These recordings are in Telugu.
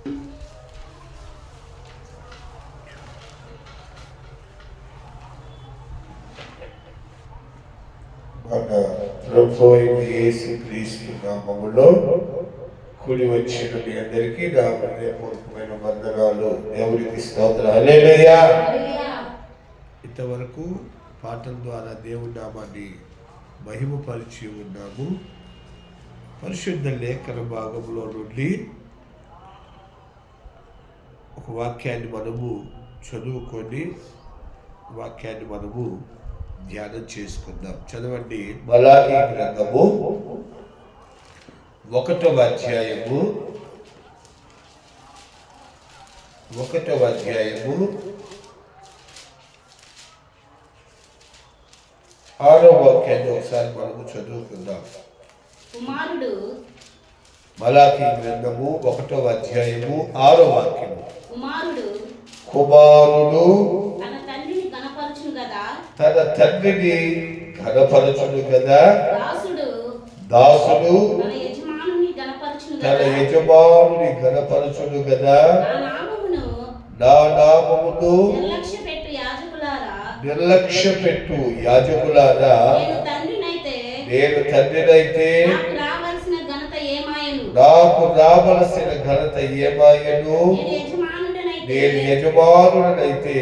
మన ప్రభు అయిన యేసుక్రీస్తు నామములో కూడి వచ్చిన మీ అందరికీ నా హృదయపూర్వకమైన వందనాలు. దేవునికి స్తోత్రం. హల్లెలూయా. ఇంతవరకు పాటల ద్వారా దేవుని నామాన్ని మహిమపరిచి ఉన్నాము. పరిశుద్ధ లేఖన భాగంలో నుండి ఒక వాక్యాన్ని మనము చదువుకొని వాక్యాన్ని మనము ధ్యానం చేసుకుందాం. చదవండి. మలాకీ గ్రంథము 1వ అధ్యాయము 6వ వాక్యాన్ని ఒకసారి మనము చదువుకుందాం. మలాకీ గ్రంథము 1వ అధ్యాయము 6వ వాక్యము. కుమారుడు తన తండ్రిని ఘనపరచును కదా, దాసుడు తన యజమానుని ఘనపరచును కదా. నా నామమును నిర్లక్ష్య పెట్టు యాజకులారా, నేను తండ్రినైతే నాకు రావలసిన ఘనత ఏమాయను? నేను యజమానుడనైతే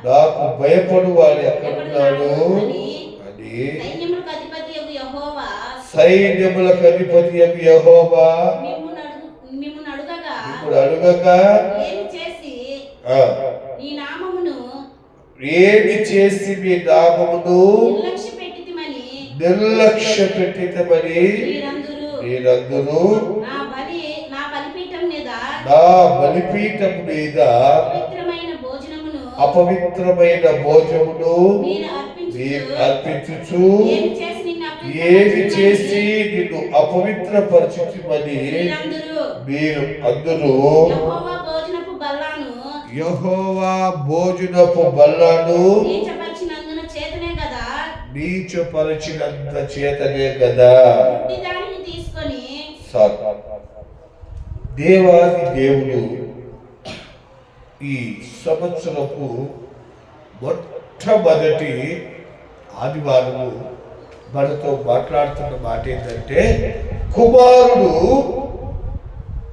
నాకు భయపడువాడు ఎక్కడున్నాడు అని సైన్యములకు అధిపతి యెహోవా ఇప్పుడు అడుగగా, ఏమి చేసి మీ నామమును నిర్లక్ష్య పెట్టితమని మీరందరూ నా బలిపీఠం మీద అపవిత్రమైన భోజనమును మీరు అర్పించుచు, ఏది చేసి నిన్ను అపవిత్రపరచుమని మీరు అందరూ యెహోవా భోజనపు బల్లను నీచపరచినంత చేతనే కదా. దేవాది దేవుడు ఈ సంవత్సరపు మొట్టమొదటి ఆదివారము మనతో మాట్లాడుతున్న మాట ఏంటంటే, కుమారుడు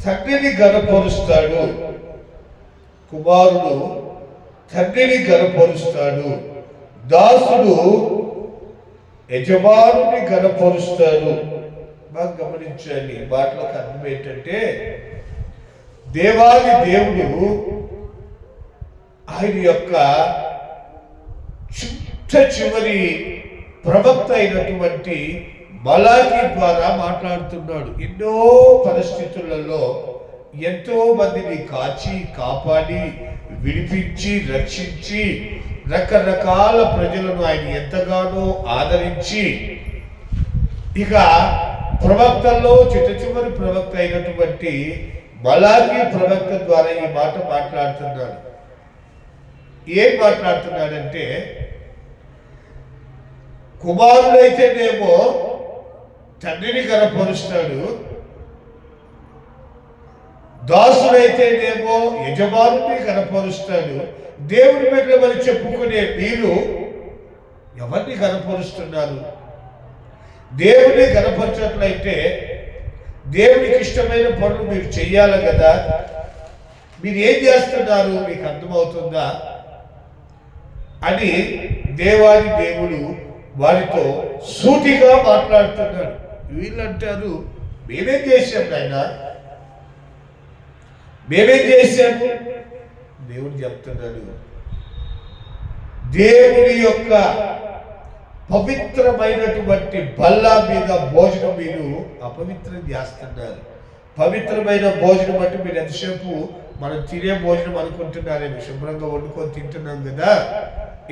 తండ్రిని ఘనపరుస్తాడు. కుమారుడు తండ్రిని ఘనపరుస్తాడు. దాసుడు యజమానుని ఘనపరుస్తాడు. బాగా గమనించండి. మాటలకు అర్థం ఏంటంటే, దేవాది దేవుడు ఆయన యొక్క చివరి ప్రవక్త అయినటువంటి మలాకీ ద్వారా మాట్లాడుతున్నాడు. ఎన్నో పరిస్థితులలో ఎంతో మందిని కాచి కాపాడి విడిపించి రక్షించి రకరకాల ప్రజలను ఆయన ఎంతగానో ఆదరించి, ఇక ప్రవక్తల్లో చివరి ప్రవక్త అయినటువంటి మలాకీ ప్రవక్త ద్వారా ఈ మాట మాట్లాడుతున్నాడు. ఏం మాట్లాడుతున్నాడంటే, కుమారుడైతేనేమో తండ్రిని కనపరుస్తాడు, దాసుడైతేనేమో యజమానుని కనపరుస్తాడు. దేవుని బిడ్డలు మరి చెప్పుకునే మీరు ఎవరిని కనపరుస్తున్నారు? దేవుని కనపరచట్లయితే దేవునికి ఇష్టమైన పనులు మీరు చెయ్యాలి కదా. మీరు ఏం చేస్తున్నారు మీకు అర్థమవుతుందా అని దేవాది దేవుడు వారితో సూటిగా మాట్లాడుతున్నాడు. వీళ్ళంటారు, మేమేం చేశాం నాయన, మేమేం చేశాము? దేవుడు చెప్తున్నాడు, దేవుని యొక్క పవిత్రమైనటువంటి బల్ల మీద భోజనం మీరు అపవిత్రం చేస్తున్నారు. పవిత్రమైన భోజనం అంటే మీరు ఎంతసేపు మనం తినే భోజనం అనుకుంటున్నారేమో, శుభ్రంగా వండుకొని తింటున్నాం కదా,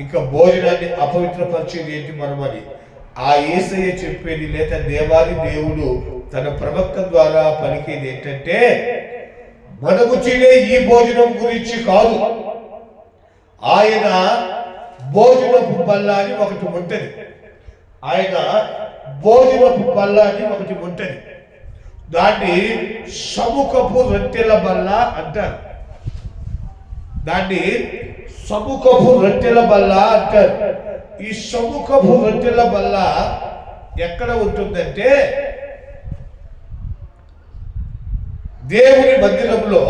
ఇంకా భోజనాన్ని అపవిత్రపరిచేది ఏంటి మనం అని ఆ యేసయ్య చెప్పేది, లేదా దేవాది దేవుడు తన ప్రవక్త ద్వారా పలికేది ఏంటంటే, మనము తినే ఈ భోజనం గురించి కాదు. ఆయన భోజనపు బల్ల అని ఒకటి ఉంటుంది. ఆయన భోజనపు బల్ల అని ఒకటి ఉంటుంది. దాన్ని సముఖపు రొట్టెల బల్ల అంటారు. దాన్ని సముఖపు రొట్టెల బల్ల అంటారు. ఈ సముఖపు రొట్టెల బల్ల ఎక్కడ ఉంటుందంటే దేవుని మందిరంలో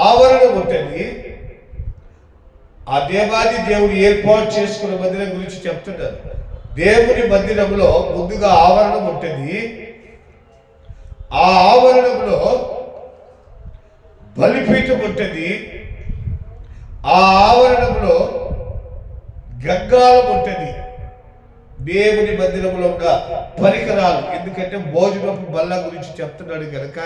ఆవరణ ఉంటుంది. ఆ దేవాది దేవుడు ఏర్పాటు చేసుకున్న మందిరం గురించి చెప్తున్నారు. దేవుని మందిరంలో ముందుగా ఆవరణం ఉంటుంది. ఆ ఆవరణంలో బలిపీఠం ఉంటుంది. ఆ ఆవరణంలో గంగాళం ఉంటుంది. దేవుని మందిరంలో ఉన్న పరికరాలు, ఎందుకంటే భోజనపు బల్ల గురించి చెప్తున్నాడు కనుక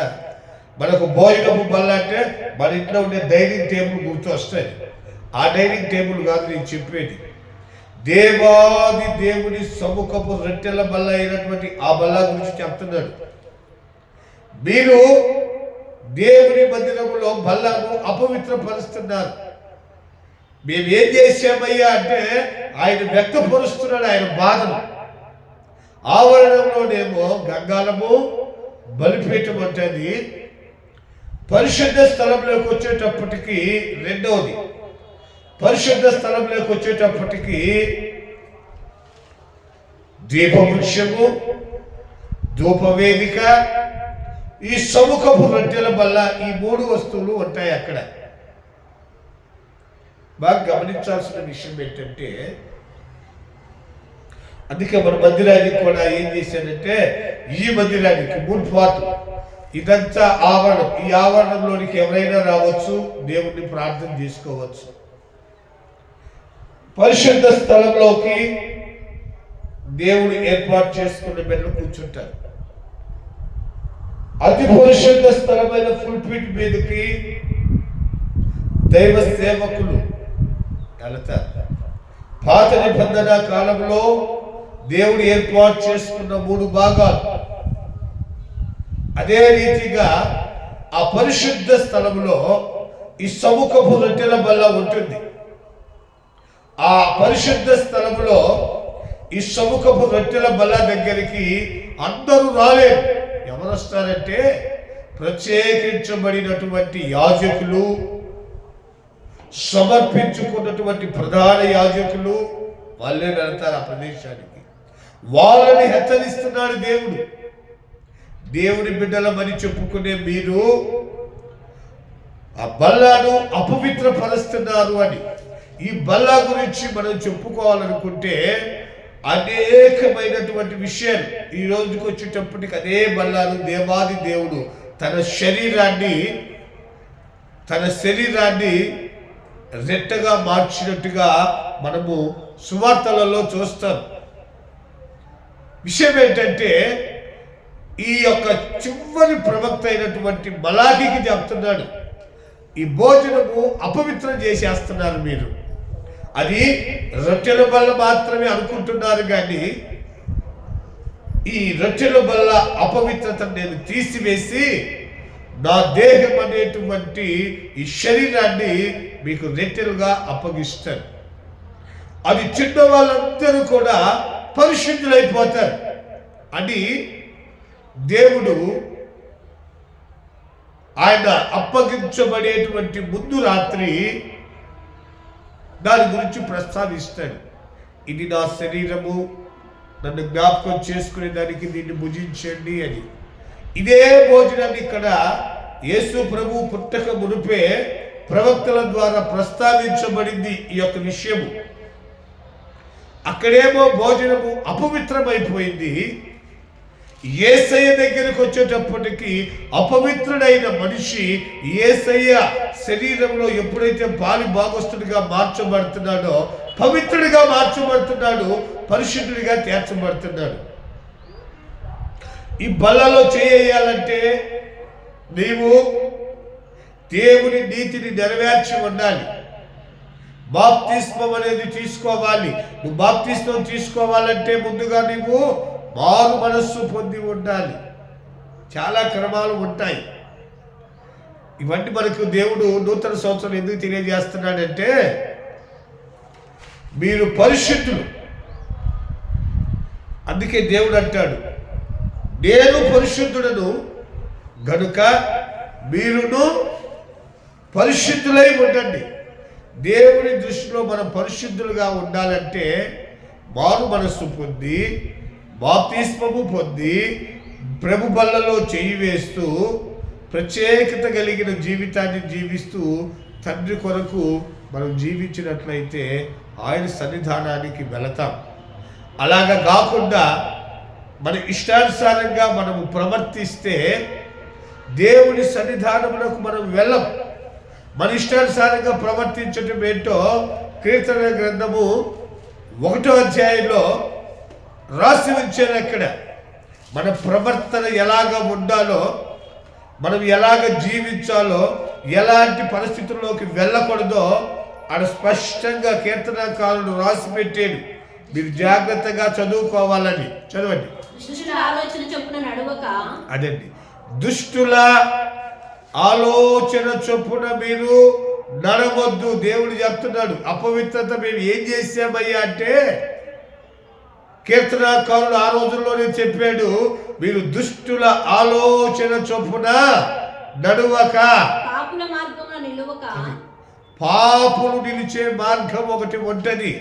మనకు భోజనపు బల్ల అంటే మన ఇంట్లో ఉండే డైనింగ్ టేబుల్ గుర్తు వస్తాయి. ఆ డైనింగ్ టేబుల్ కాదు నేను చెప్పేది. దేవాది దేవుని సముఖపు రొట్టెల బల్ల అయినటువంటి ఆ బల్ల గురించి చెప్తున్నాడు. మీరు దేవుని మందిరంలో బల్లను అపవిత్రపరుస్తున్నారు. మేము ఏం చేసామయ్యా అంటే ఆయన వ్యక్తపరుస్తున్నాడు ఆయన బాధను. ఆవరణంలోనేమో గంగాళము బలిపీఠం ఉంటుంది. పరిశుద్ధ స్థలంలోకి వచ్చేటప్పటికి రెండవది, పరిశుద్ధ స్థలంలోకి వచ్చేటప్పటికి దీపవృక్షము, ధూపవేదిక, ఈ సముఖపు రొట్టెల వల్ల ఈ 3 వస్తువులు ఉంటాయి అక్కడ. బాగా గమనించాల్సిన విషయం ఏంటంటే, అందుకే మన మందిరానికి కూడా ఏం చేశానంటే ఈ మందిరానికి 3 పార్ట్లు. ఇదంతా ఆవరణం. ఈ ఆవరణంలోనికి ఎవరైనా రావచ్చు, దేవుణ్ణి ప్రార్థన చేసుకోవచ్చు. పరిశుద్ధ స్థలంలోకి దేవుడు ఏర్పాటు చేసుకున్న బిడ్డలు కూర్చుంటారు. అతి పరిశుద్ధ స్థలమైన ఫుల్పిట్ మీదకి దైవ సేవకులు వెళతారు. పాత నిబంధన కాలంలో దేవుడు ఏర్పాటు చేసుకున్న 3 భాగాలు. అదే రీతిగా ఆ పరిశుద్ధ స్థలంలో ఈ సముఖపు రొట్టెల బల్ల ఉంటుంది. ఆ పరిశుద్ధ స్థలంలో ఈ సముఖపు రొట్టెల బల్ల దగ్గరికి అందరూ రాలేరు. ఎవరు వస్తారంటే ప్రత్యేకించబడినటువంటి యాజకులు, సమర్పించుకున్నటువంటి ప్రధాన యాజకులు, వాళ్ళే వెళ్తారు ఆ ప్రదేశానికి. వాళ్ళని హెచ్చరిస్తున్నాడు దేవుడు. దేవుని బిడ్డలమని చెప్పుకునే మీరు ఆ బల్లను అపవిత్రపరుస్తున్నారు అని. ఈ బల్ల గురించి మనం చెప్పుకోవాలనుకుంటే అనేకమైనటువంటి విషయాలు. ఈ రోజుకి వచ్చేటప్పటికి అదే బల్లను దేవాది దేవుడు తన శరీరాన్ని రెట్టగా మార్చినట్టుగా మనము సువార్తలలో చూస్తాం. విషయం ఏంటంటే ఈ యొక్క చివరి ప్రవక్త అయినటువంటి మలాఖీకి చెప్తున్నాడు, ఈ భోజనము అపవిత్రం చేసేస్తున్నారు మీరు. అది రొట్టెల బల్ల మాత్రమే అనుకుంటున్నారు, కానీ ఈ రొట్టెల బల్ల అపవిత్రతను నేను తీసివేసి నా దేహం అనేటువంటి ఈ శరీరాన్ని మీకు రొట్టెలుగా అప్పగిస్తాను. అది చిన్న వాళ్ళందరూ కూడా పరిశుద్ధులైపోతారు అని దేవుడు ఆయన అప్పగించబడేటువంటి ముందు రాత్రి దాని గురించి ప్రస్తావిస్తాడు. ఇది నా శరీరము, నన్ను జ్ఞాపకం చేసుకునే దానికి దీన్ని భుజించండి అని. ఇదే భోజనాన్ని ఇక్కడ యేసు ప్రభు పుట్టక మునిపే ప్రవక్తల ద్వారా ప్రస్తావించబడింది ఈ యొక్క విషయము. అక్కడేమో భోజనము అపవిత్రమైపోయింది. యేసయ్య దగ్గరకు వచ్చేటప్పటికి అపవిత్రుడైన మనిషి యేసయ్య శరీరంలో ఎప్పుడైతే పాలి భాగస్తుడిగా మార్చబడుతున్నాడో పవిత్రుడిగా మార్చబడుతున్నాడు, పరిశుద్ధుడిగా తీర్చబడుతున్నాడు. ఈ బల్లలో చేయాలంటే నీవు దేవుని నీతిని నెరవేర్చి ఉండాలి. బాప్తిస్మం అనేది తీసుకోవాలి. నువ్వు బాప్తిస్మం తీసుకోవాలంటే ముందుగా నీవు మారు మనస్సు పొంది ఉండాలి. చాలా క్రమాలు ఉంటాయి. ఇవన్నీ మనకు దేవుడు నూతన సంవత్సరం ఎందుకు తెలియజేస్తున్నాడంటే మీరు పరిశుద్ధులు. అందుకే దేవుడు అంటాడు, నేను పరిశుద్ధుడను గనుక మీరును పరిశుద్ధులై ఉండండి. దేవుని దృష్టిలో మనం పరిశుద్ధులుగా ఉండాలంటే మారు మనస్సు పొంది, బాప్తిస్మము పొంది, ప్రభు బల్లలో చేయి వేస్తూ, ప్రత్యేకత కలిగిన జీవితాన్ని జీవిస్తూ తండ్రి కొరకు మనం జీవించినట్లయితే ఆయన సన్నిధానానికి వెళతాం. అలాగా కాకుండా మన ఇష్టానుసారంగా మనము ప్రవర్తిస్తే దేవుని సన్నిధానములకు మనం వెళ్ళం. మన ఇష్టానుసారంగా ప్రవర్తించడం ఏంటో కీర్తన గ్రంథము 1వ అధ్యాయంలో రాసి ఉంచారు. అక్కడ మన ప్రవర్తన ఎలాగ ఉండాలో, మనం ఎలాగ జీవించాలో, ఎలాంటి పరిస్థితుల్లోకి వెళ్ళకూడదో ఆడ స్పష్టంగా కీర్తనకారుడు రాసి పెట్టాడు. మీరు జాగ్రత్తగా చదువుకోవాలని. చదవండి. అదండి, దుష్టుల ఆలోచన చొప్పున మీరు నడవద్దు. దేవుడు చెప్తున్నాడు. అపవిత్రత మేము ఏం చేసామయ్యా అంటే, కీర్తనకారుడు ఆ రోజుల్లోనే చెప్పాడు, మీరు దుష్టుల ఆలోచన చొప్పున నడువక, పాపులు నిలిచే మార్గం ఒకటి ఉంటది.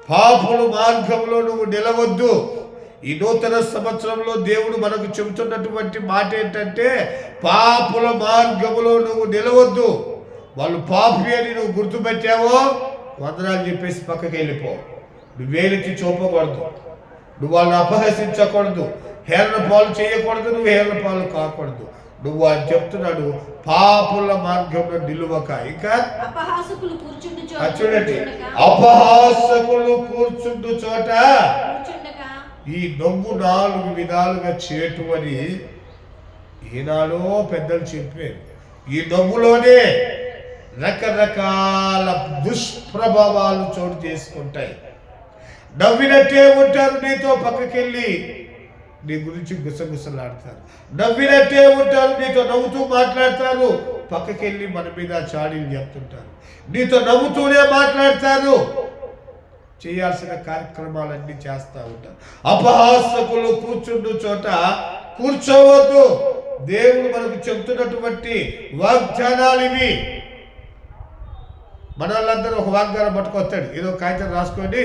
పాపుల మార్గంలో నువ్వు నిలవద్దు. ఈ నూతన సంవత్సరంలో దేవుడు మనకు చెబుతున్నటువంటి మాట ఏంటంటే, పాపుల మార్గములో నువ్వు నిలవద్దు. వాళ్ళు పాపి అని నువ్వు గుర్తుపెట్టావో వందనాలు చెప్పేసి పక్కకి వెళ్ళిపో. నువ్వు వేలికి చూపకూడదు, నువ్వు వాళ్ళని అపహసించకూడదు, హేళన పాలు చేయకూడదు, నువ్వు హేళన పాలు కాకూడదు. నువ్వు అని చెప్తున్నాడు, పాపుల మార్గంలో నిలువక. ఇంకా చూడండి, అపహాసకులు కూర్చుండు చోట ఈ నవ్వు 4 విధాలుగా చేటు అని ఈనాడో పెద్దలు చెప్పారు. ఈ నవ్వులోనే రకరకాల దుష్ప్రభావాలు చోటు చేసుకుంటాయి. నవ్వినట్టే ఉంటారు, నీతో పక్కకెళ్ళి నీ గురించి గుసగుసలాడతారు. నవ్వినట్టే ఉంటారు, నీతో నవ్వుతూ మాట్లాడతారు, పక్కకెళ్ళి మన మీద చాడీలు చెప్తుంటారు. నీతో నవ్వుతూనే మాట్లాడతారు, చేయాల్సిన కార్యక్రమాలన్నీ చేస్తూ ఉంటారు. అపహాసకులు కూర్చుండు చోట కూర్చోవద్దు. దేవుడు మనకు చెబుతున్నటువంటి వాగ్దానాలు ఇవి. మన వాళ్ళందరూ ఒక వాగ్దానం పట్టుకొస్తాడు, ఏదో కాగితం రాసుకొని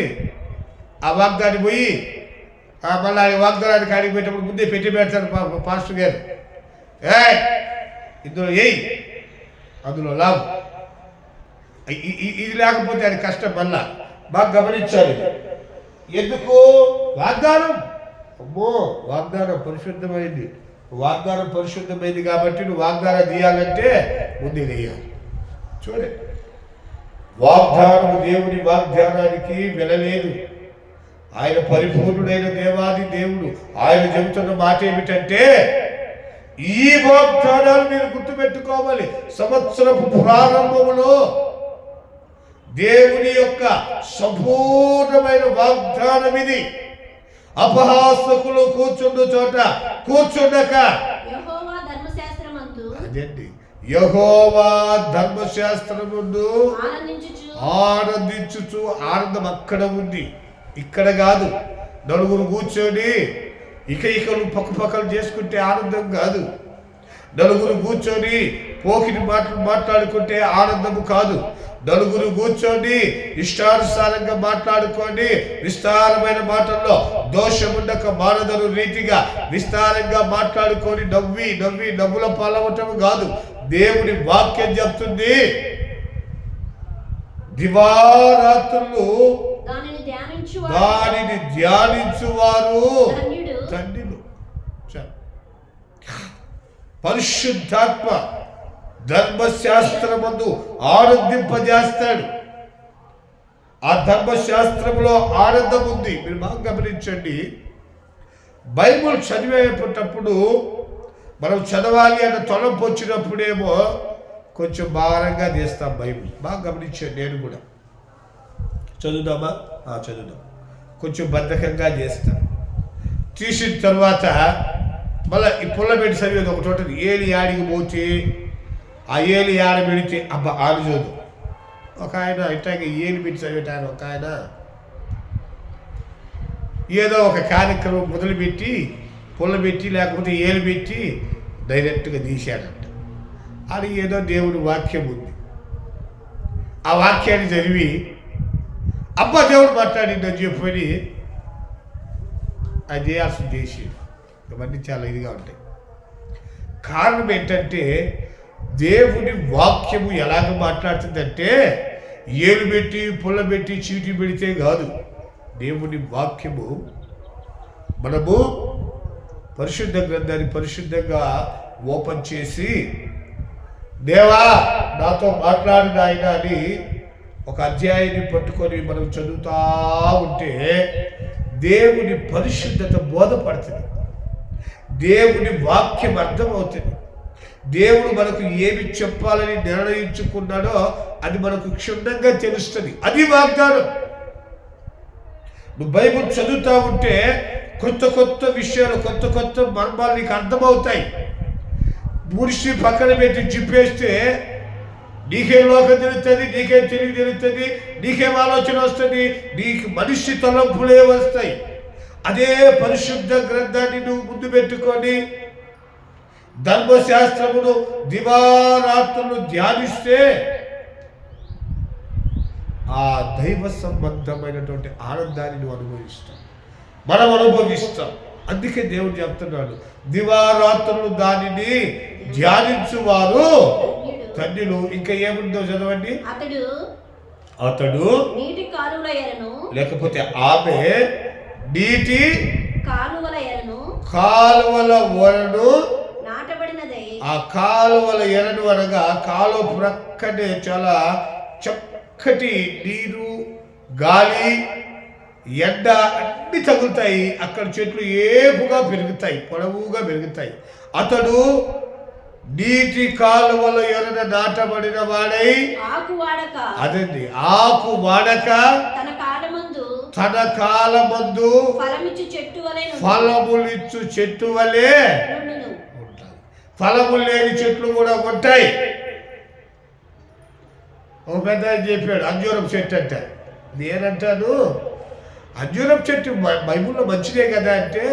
ఆ వాగ్దాన్ని పోయి మళ్ళీ ఆ వాగ్దానానికి అడిగి పెట్టినప్పుడు ముందే పెట్టి పెడతాడు పాస్టర్ గారు. ఇందులో అందులో లాభం. ఇది లేకపోతే అది కష్టం. మళ్ళా బాగా గమనించాలి. ఎందుకు? వాగ్దానం, అమ్మో వాగ్దానం పరిశుద్ధమైంది. వాగ్దానం పరిశుద్ధమైంది కాబట్టి నువ్వు వాగ్దానం తీయాలంటే ముందే వేయాలి. చూడండి, వాగ్దానం దేవుని వాగ్దానానికి వెళ్ళలేదు. ఆయన పరిపూర్ణుడైన దేవాది దేవుడు. ఆయన చెబుతున్న మాట ఏమిటంటే, ఈ వాగ్దానాలు మీరు గుర్తుపెట్టుకోవాలి. సంవత్సరపు ప్రారంభంలో దేవుని యొక్క సంపూర్ణమైన వాగ్దానం ఇది. అపహాసకులు కూర్చుండు చోట కూర్చుండక, అదేంటి, యెహోవా ధర్మశాస్త్రమందు ఆనందించుచు. ఆనందం అక్కడ ఉంది, ఇక్కడ కాదు. నలుగురు కూర్చొని ఇకలు పక్కపక్కలు చేసుకుంటే ఆనందం కాదు. నలుగురు కూర్చొని పోకిని మాట్లాడుకుంటే ఆనందము కాదు. నలుగురు కూర్చొని ఇష్టానుసారంగా మాట్లాడుకొని విస్తారమైన మాటల్లో దోషముండక మానదరు రీతిగా విస్తారంగా మాట్లాడుకొని నవ్వుల పాలవటం కాదు. దేవుని వాక్యం చెప్తుంది, దివారాత్రులు దానిని ధ్యానించువారు ధన్యులు. పరిశుద్ధాత్మ ధర్మశాస్త్రమందు ఆనందింపజేస్తాడు. ఆ ధర్మశాస్త్రంలో ఆనందం ఉంది. మీరు బాగా గమనించండి. బైబుల్ చదివేటప్పుడు మనం చదవాలి అన్న తొలపు వచ్చినప్పుడేమో కొంచెం భారంగా తీస్తాం బైబుల్. బాగా గమనించాను. నేను కూడా చదువుదామా? చదువుదాం. కొంచెం బద్ధకంగా చేస్తాం. తీసిన తర్వాత మళ్ళీ ఈ పుల్ల పెట్టి చదివేది ఒక చోట ఏలి ఆడికి పోతే ఆ ఏలి ఆడ పెడితే అబ్బా ఆడు చదువు. ఒక ఆయన ఇట్లాగే ఏలి పెట్టి చదివేట ఆయన, ఒక ఆయన ఏదో ఒక కార్యక్రమం మొదలుపెట్టి పుల్ల పెట్టి లేకపోతే ఏలు పెట్టి డైరెక్ట్గా తీశాడంట. అది ఏదో దేవుడి వాక్యం ఉంది, ఆ వాక్యాన్ని చదివి అబ్బా దేవుడు మాట్లాడిందని చెప్పని అది చేయాల్సి చేసి ఇవన్నీ చాలా ఇదిగా ఉంటాయి. కారణం ఏంటంటే దేవుడి వాక్యము ఎలాగ మాట్లాడుతుందంటే ఏలు పెట్టి పుల్ల పెట్టి చీటీ పెడితే కాదు. దేవుని వాక్యము మనము పరిశుద్ధ గ్రంథాన్ని పరిశుద్ధంగా ఓపెన్ చేసి దేవా నాతో మాట్లాడిన ఆయన అని ఒక అధ్యాయాన్ని పట్టుకొని మనం చదువుతూ ఉంటే దేవుని పరిశుద్ధత బోధపడుతుంది, దేవుని వాక్యం అర్థమవుతుంది. దేవుడు మనకు ఏమి చెప్పాలని నిర్ణయించుకున్నాడో అది మనకు క్షుణ్ణంగా తెలుస్తుంది. అది వాగ్దానం. నువ్వు బైబుల్ చదువుతూ ఉంటే కొత్త కొత్త విషయాలు, కొత్త కొత్త మర్మాలు నీకు అర్థమవుతాయి. ముడిసి పక్కన పెట్టి జిప్పేస్తే నీకేం లోకం తెలుస్తుంది, నీకేం తెలివి తెలుస్తుంది, నీకేం ఆలోచన వస్తుంది, నీకు మనిషి తలంపులే వస్తాయి. అదే పరిశుద్ధ గ్రంథాన్ని నువ్వు ముందు పెట్టుకొని ధర్మశాస్త్రమును దివారాత్రులు ధ్యానిస్తే ఆ దైవ సంబంధమైనటువంటి ఆనందాన్ని నువ్వు అనుభవిస్తావు, మనం అనుభవిస్తాం. అందుకే దేవుడు చెప్తున్నాడు, దివారాత్రులు దానిని ధ్యానించువారు ధన్యులు. ఇంకా ఏముందో చదవండి. అతడు నీటి కాలువల ఎరను, లేకపోతే ఆమె నీటి కాలువల వరను నాటబడినదై. ఆ కాలువల ఎరను అనగా కాలువ ప్రక్కనే చాలా చక్కటి నీరు, గాలి, ఎండ అన్ని తగులుతాయి. అక్కడ చెట్లు ఏపుగా పెరుగుతాయి, పొడవుగా పెరుగుతాయి. అతడు నీటి కాలువల ఎరన నాటబడిన వాడై అదండి ఆకు వాడక తన కాలమందు ఫలములిచ్చు చెట్టు వలె ఉంటాయి. ఫలములు లేని చెట్లు కూడా ఉంటాయి. ఒక పెద్ద చెప్పాడు అంజూరం చెట్టు అంటే. నేనంటాను అంజూరం చెట్టు బైబుల్లో మంచిదే కదా అంటే,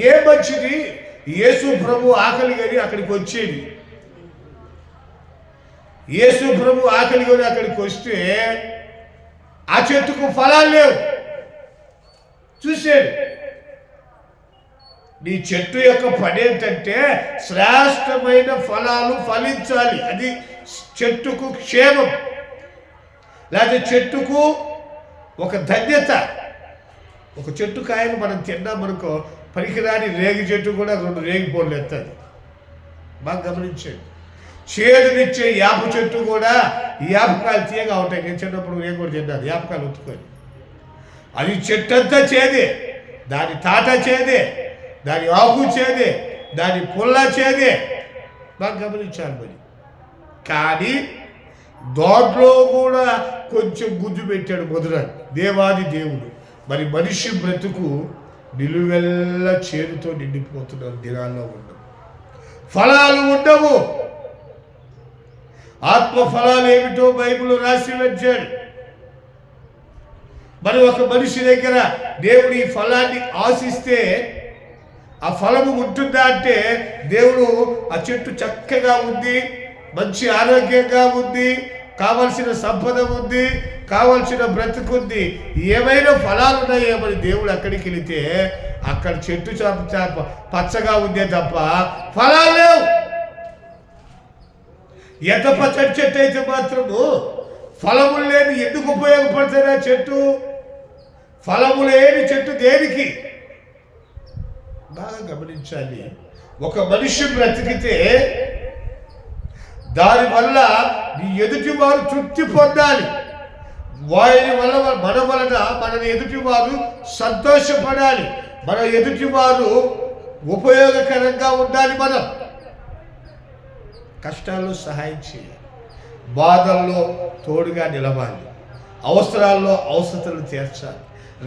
ఏ మంచిది? యేసు ప్రభు ఆకలి కానీ అక్కడికి వచ్చేది. యేసు ప్రభు ఆకలి కానీ అక్కడికి వస్తే ఆ చెట్టుకు ఫలాలు లేవు. చూసాడు. నీ చెట్టు యొక్క పని ఏంటంటే శ్రేష్టమైన ఫలాలు ఫలించాలి. అది చెట్టుకు క్షేమం, లేకపోతే చెట్టుకు ఒక ధన్యత. ఒక చెట్టు కాయలు మనం తిన్నామనుకో, పనికిరాని రేగి చెట్టు కూడా 2 రేగి పళ్ళు ఎత్తుంది. బాగా గమనించండి. చేదునిచ్చే యాప చెట్టు కూడా యాపకాయలు తీయగా ఉంటాయి. నేను చిన్నప్పుడు నేను కూడా తిన్నాను యాపకాయలు ఉత్తుకొని. అది చెట్టు అంతా చేదే, దాని తాట చేదే, దాని ఆకు చేదే, దాని పుల్ల చేదే. బాగా గమనించాలి. మరి కానీ దోట్లో కూడా కొంచెం గుజ్జు పెట్టాడు మొదలని దేవాది దేవుడు. మరి మనిషి బ్రతుకు నిలువెల్ల చేరుతో నిండిపోతున్న దినాల్లో ఉండవు, ఫలాలు ఉండవు. ఆత్మ ఫలాలు ఏమిటో బైబిల్ రాసి వచ్చాడు. మరి ఒక మనిషి దగ్గర దేవుడు ఈ ఫలాన్ని ఆశిస్తే ఆ ఫలము ఉంటుందా అంటే, దేవుడు ఆ చెట్టు చక్కగా ఉంది, మంచి ఆరోగ్యంగా ఉంది, కావలసిన సంపద ఉంది, కావలసిన బ్రతుకుంది, ఏమైనా ఫలాలు ఉన్నాయో మరి దేవుడు అక్కడికి వెళితే అక్కడ చెట్టు పచ్చగా ఉందే తప్ప ఫలాలు లేవు. ఎంత పచ్చడి చెట్టు అయితే మాత్రము ఫలములు లేని ఎందుకు ఉపయోగపడుతుంది ఆ చెట్టు? ఫలము లేని చెట్టు దేనికి? బాగా గమనించాలి. ఒక మనిషి బ్రతికితే దానివల్ల నీ ఎదుటి వారు తృప్తి పొందాలి. వారి వల్ల మన వలన మన ఎదుటి వారు సంతోషపడాలి. మన ఎదుటి వారు ఉపయోగకరంగా ఉండాలి. మనం కష్టాల్లో సహాయం చేయాలి, బాధల్లో తోడుగా నిలవాలి, అవసరాల్లో అవసరాలు తీర్చాలి.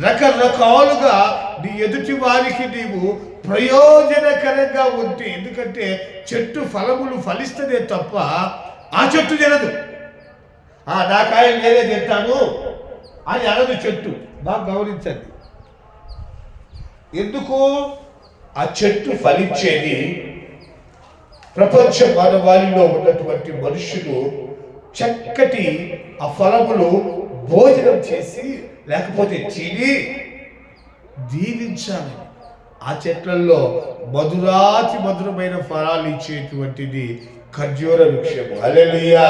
రకరకాలుగా నీ ఎదుటి వారికి నీవు ప్రయోజనకరంగా ఉంటే, ఎందుకంటే చెట్టు ఫలములు ఫలిస్తేనే తప్ప ఆ చెట్టు తినదు. నా కాయలు నేనే తింటాను అని అనదు చెట్టు. బాగా గమనించండి. ఎందుకు ఆ చెట్టు ఫలించేది? ప్రపంచ మానవాళిలో ఉన్నటువంటి మనుషులు చక్కటి ఆ ఫలములు భోజనం చేసి లేకపోతే తిని దీవించాలి. ఆ చెట్లలో మధురాతి మధురమైన ఫలాలు ఇచ్చేటువంటిది ఖర్జూర వృక్షము. హల్లెలూయా,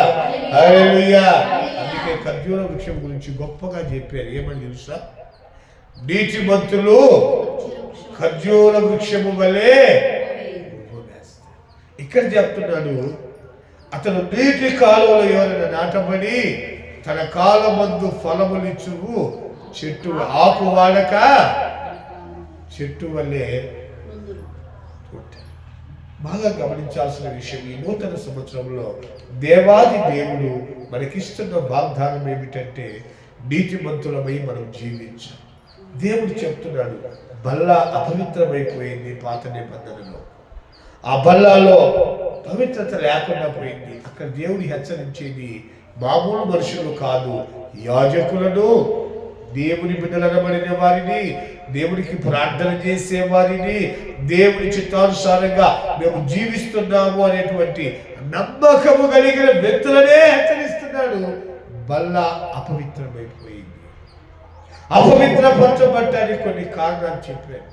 హల్లెలూయా. అందుకే ఖర్జూర వృక్షం గురించి గొప్పగా చెప్పారు. ఏమని తెలుసా? నీతిమంతులు ఖర్జూర వృక్షము వలె. ఇక్కడ చెప్తున్నాడు, అతను నీటి కాలువల ఎవరైనా నాటబడి తన కాలమందు ఫలములిచ్చువు చెట్టు, ఆకు వాడక చెట్టు వల్లే. బాగా గమనించాల్సిన విషయం, ఈ నూతన సంవత్సరంలో దేవాది దేవుడు మనకిస్తున్న వాగ్దానం ఏమిటంటే నీతిమంతులమై మనం జీవించాలి. దేవుడు చెప్తున్నాడు, బల్ల అపవిత్రమైపోయింది పాత నిబంధనలో. ఆ బల్లాలో పవిత్రత లేకుండా పోయింది. అక్కడ దేవుడు హెచ్చరించేది మామూలు మనుషులు కాదు, యాజకులను, దేవుని బిడ్డలనబడిన వారిని, దేవునికి ప్రార్థన చేసే వారిని, దేవుని చిత్తానుసారంగా మేము జీవిస్తున్నాము అనేటువంటి నమ్మకము కలిగిన వ్యక్తులనే హెచ్చరిస్తున్నాడు. బల్ల అపవిత్రమైపోయింది. అపవిత్రపరచబడ్డానికి కొన్ని కారణాలు చెప్పారు.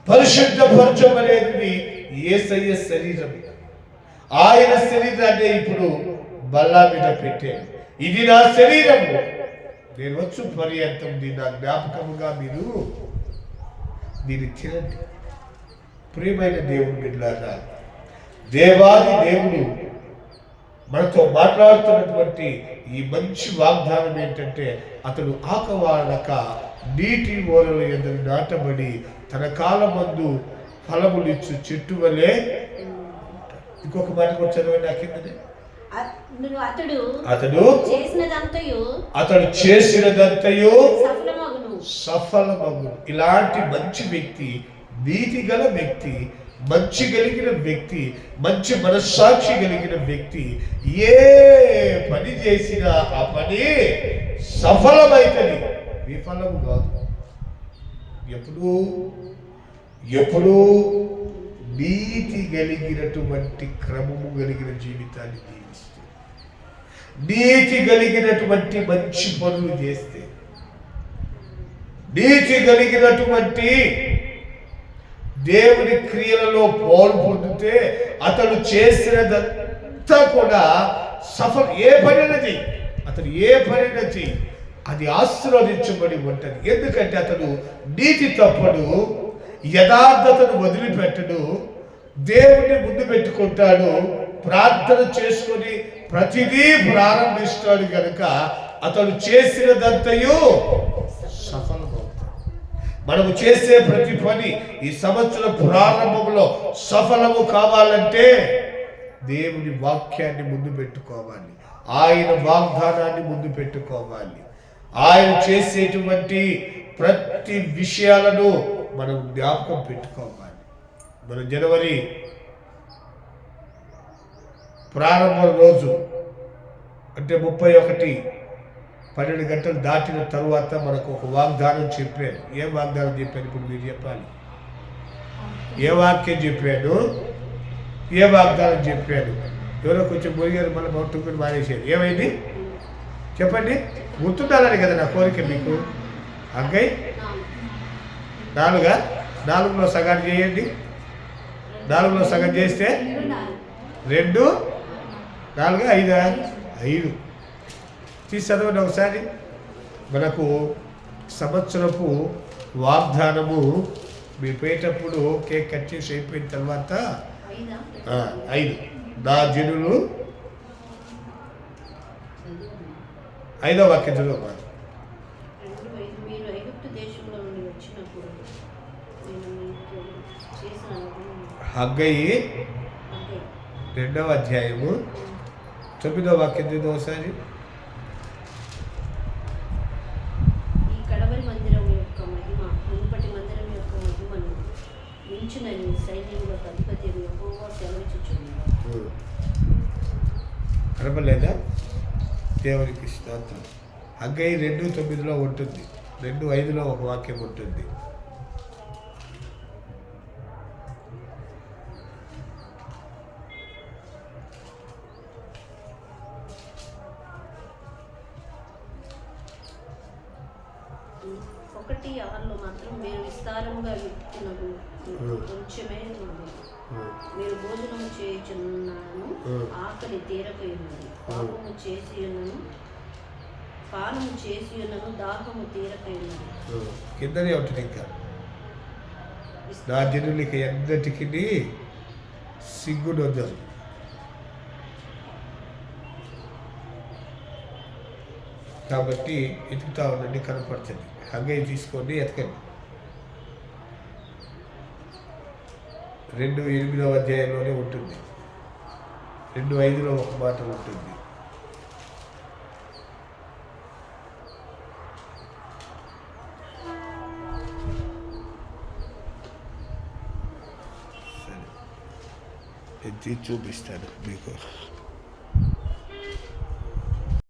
పరిశుద్ధపరచం అనేది యేసయ్య శరీరం. ఆయన శరీరాన్ని ఇప్పుడు బల్లా మీద పెట్టాడు. ఇది నా శరీరము, నేను వచ్చు పర్యంతం దీని నా జ్ఞాపకముగా మీరు దీన్ని తినండి. ప్రియమైన దేవుని బిడ్డలారా, దేవాది దేవుడు మనతో మాట్లాడుతున్నటువంటి ఈ మంచి వాగ్దానం ఏంటంటే అతడు ఆకవాడక నీటి ఓరల ఎదురు నాటబడి తన కాలమందు ఫలములిచ్చు చెట్టు వలె. ఇంకొక మాట కూడా చదవండి. నాకిందనే అతడు చేసినదంతయు సఫలమగును. ఇలాంటి మంచి వ్యక్తి, నీతి గల వ్యక్తి, మంచి కలిగిన వ్యక్తి, మంచి మనస్సాక్షి కలిగిన వ్యక్తి ఏ పని చేసినా ఆ పని సఫలమైతది, విఫలము కాదు. ఎప్పుడు నీతి కలిగినటువంటి క్రమము కలిగిన జీవితాన్ని జీవిస్తే, నీతి కలిగినటువంటి మంచి పనులు చేస్తే, నీతి కలిగినటువంటి దేవుని క్రియలలో పాలు పొందితే అతడు చేసినదంతా కూడా ఏ పనైనా చెయ్యి అది ఆశీర్వదించబడి ఉంటుంది. ఎందుకంటే అతడు నీతి తప్పడు, యథార్థతను వదిలిపెట్టడు, దేవుణ్ణి ముందు పెట్టుకుంటాడు, ప్రార్థన చేసుకొని ప్రతిదీ ప్రారంభిస్తాడు. కనుక అతడు చేసినదంతయు సఫలమవుతాడు. మనము చేసే ప్రతి పని ఈ సంవత్సర ప్రారంభంలో సఫలము కావాలంటే దేవుని వాక్యాన్ని ముందు పెట్టుకోవాలి, ఆయన వాగ్దానాన్ని ముందు పెట్టుకోవాలి, ఆయన చేసేటువంటి ప్రతి విషయాలను మనం జ్ఞాపకం పెట్టుకోవాలి. మన జనవరి ప్రారంభ రోజు అంటే 31 గంటలు దాటిన తరువాత మనకు ఒక వాగ్దానం చెప్పాను. ఏం వాగ్దానం చెప్పాను ఇప్పుడు మీరు చెప్పాలి. ఏ వాక్యం చెప్పాను, ఏ వాగ్దానం చెప్పాను? ఎవరో కొంచెం పోయారు, మళ్ళీ మొట్టుకుని మానేసారు. ఏమైంది చెప్పండి, గుర్తుండాలని కదా నా కోరిక మీకు. అంకై 4లో సగాన్ని చేయండి. 4లో సగం చేస్తే 2, 4, 5 తీసి చదవండి ఒకసారి. మనకు సంవత్సరపు వాగ్దానము మీరు పోయేటప్పుడు కేక్ కట్ చేసి అయిపోయిన తర్వాత 5 నా జనులు 5వ వాక్యం చదువు. హగ్గయి 2వ అధ్యాయము 9వ వాక్యం చదువు ఒకసారి. కనపడలేదా? దేవునికి స్తోత్రం. హగ్గయి 2:9లో ఉంటుంది, 2:5లో ఒక వాక్యం ఉంటుంది. 1:6 మాత్రం మీరు విస్తారముగా విత్తినగు కొంచెమే ఉన్నది. మీరు భోజనము చేయుచున్నాను, ఆకలి తీరకయున్నది. పానము చేసి ఉన్నను, దాహము తీరకయున్నది. కిందనే ఉంటుంది ఇంకా, నా జనులకి ఎన్నటికి సిగ్గునొద్దరు. కాబట్టి ఎతుకుతా ఉండండి, కనపడుతుంది. హంగై తీసుకోండి, ఎతకండి. 2:8 అధ్యాయంలోనే ఉంటుంది. 2:5 ఒక మాట ఉంటుంది. సరే, ఎత్తి చూపిస్తాను మీకు.